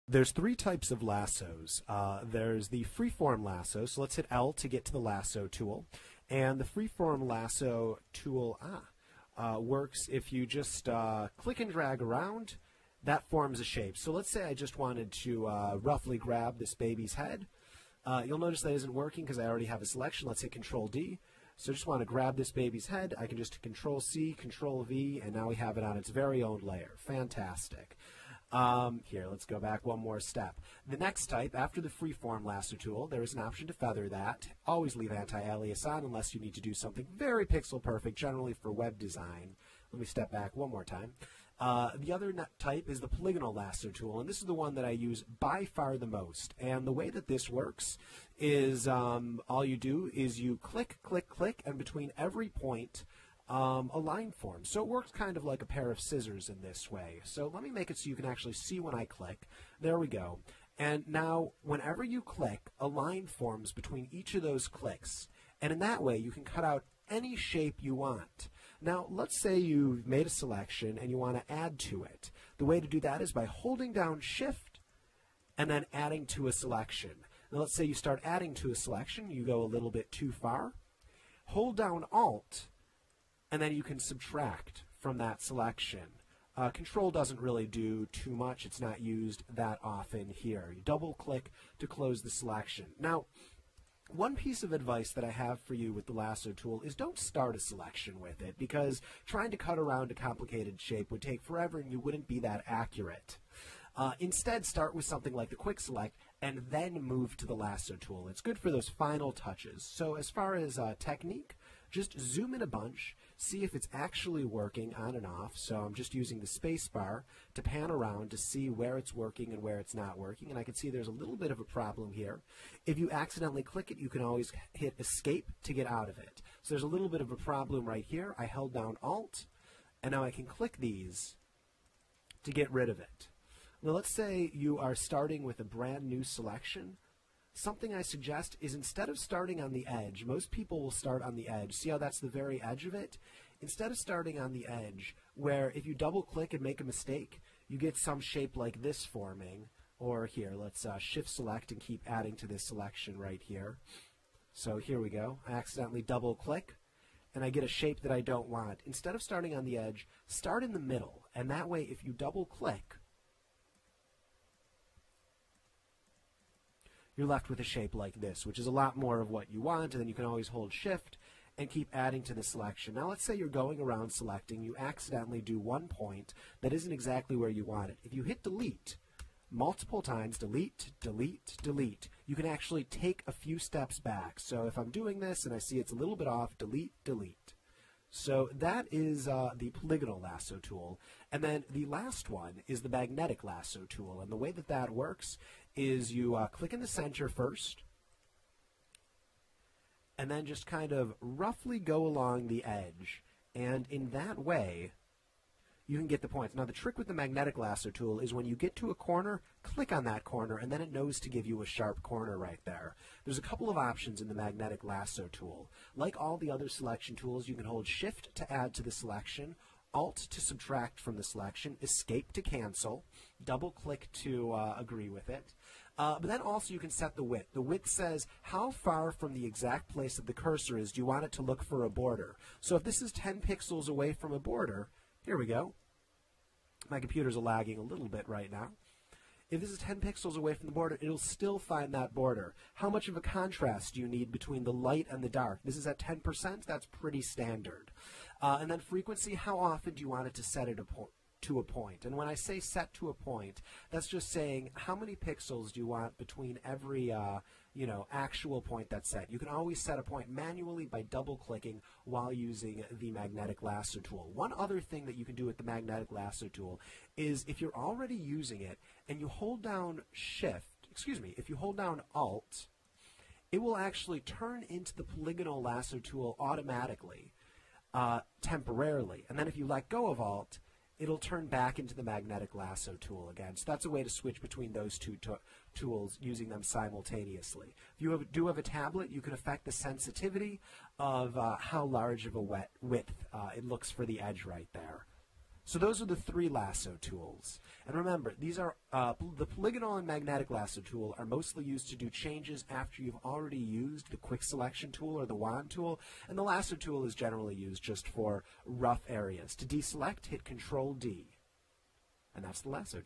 There's three types of lassos. There's the freeform lasso, so let's hit L to get to the lasso tool. And the freeform lasso tool works if you just click and drag around, that forms a shape. So let's say I just wanted to roughly grab this baby's head. You'll notice that isn't working because I already have a selection. Let's hit Control D. So I just want to grab this baby's head. I can just Control C, Control V, and now we have it on its very own layer. Fantastic. Here, let's go back one more step. The next type, after the freeform lasso tool, there is an option to feather that. Always leave anti-alias on unless you need to do something very pixel perfect, generally for web design. Let me step back one more time. The other type is the polygonal lasso tool, and this is the one that I use by far the most. And the way that this works is all you do is you click, click, click, and between every point, a line forms. So it works kind of like a pair of scissors in this way. So let me make it so you can actually see when I click. There we go. And now, whenever you click, a line forms between each of those clicks. And in that way, you can cut out any shape you want. Now, let's say you've made a selection and you want to add to it. The way to do that is by holding down Shift and then adding to a selection. Now, let's say you start adding to a selection. You go a little bit too far. Hold down Alt, and then you can subtract from that selection. Control doesn't really do too much. It's not used that often here. You double click to close the selection. Now, one piece of advice that I have for you with the lasso tool is don't start a selection with it, because trying to cut around a complicated shape would take forever and you wouldn't be that accurate. Instead, start with something like the quick select and then move to the lasso tool. It's good for those final touches. So as far as technique, just zoom in a bunch, see if it's actually working on and off. So I'm just using the space bar to pan around to see where it's working and where it's not working. And I can see there's a little bit of a problem here. If you accidentally click it, you can always hit Escape to get out of it. So there's a little bit of a problem right here. I held down Alt, and now I can click these to get rid of it. Now let's say you are starting with a brand new selection. Something I suggest is, instead of starting on the edge, most people will start on the edge. See how that's the very edge of it? Instead of starting on the edge, where if you double click and make a mistake, you get some shape like this forming. Or here, let's Shift select and keep adding to this selection right here. So here we go. I accidentally double click, and I get a shape that I don't want. Instead of starting on the edge, start in the middle. And that way, if you double click, you're left with a shape like this, which is a lot more of what you want, and then you can always hold Shift and keep adding to the selection. Now let's say you're going around selecting, you accidentally do one point that isn't exactly where you want it. If you hit Delete multiple times, delete, delete, delete, you can actually take a few steps back. So if I'm doing this and I see it's a little bit off, delete, delete. So that is the polygonal lasso tool. And then the last one is the magnetic lasso tool. And the way that that works is you click in the center first, and then just kind of roughly go along the edge. And in that way, you can get the points. Now, the trick with the magnetic lasso tool is when you get to a corner, click on that corner, and then it knows to give you a sharp corner right there. There's a couple of options in the magnetic lasso tool. Like all the other selection tools, you can hold Shift to add to the selection, Alt to subtract from the selection, Escape to cancel, double click to agree with it. But then also you can set the width. The width says how far from the exact place that the cursor is do you want it to look for a border. So if this is 10 pixels away from a border, here we go. My computer's lagging a little bit right now. If this is 10 pixels away from the border, it'll still find that border. How much of a contrast do you need between the light and the dark? This is at 10%. That's pretty standard. And then frequency, how often do you want it to set it to a point? And when I say set to a point, that's just saying how many pixels do you want between every actual point that's set. You can always set a point manually by double-clicking while using the magnetic lasso tool. One other thing that you can do with the magnetic lasso tool is, if you're already using it and you hold down if you hold down Alt, it will actually turn into the polygonal lasso tool automatically, temporarily. And then if you let go of Alt, it'll turn back into the magnetic lasso tool again. So that's a way to switch between those two tools, using them simultaneously. If you do have a tablet, you can affect the sensitivity of how large of a width it looks for the edge right there. So those are the three lasso tools. And remember, these are the polygonal and magnetic lasso tool are mostly used to do changes after you've already used the quick selection tool or the wand tool, and the lasso tool is generally used just for rough areas. To deselect, hit Control D, and that's the lasso tool.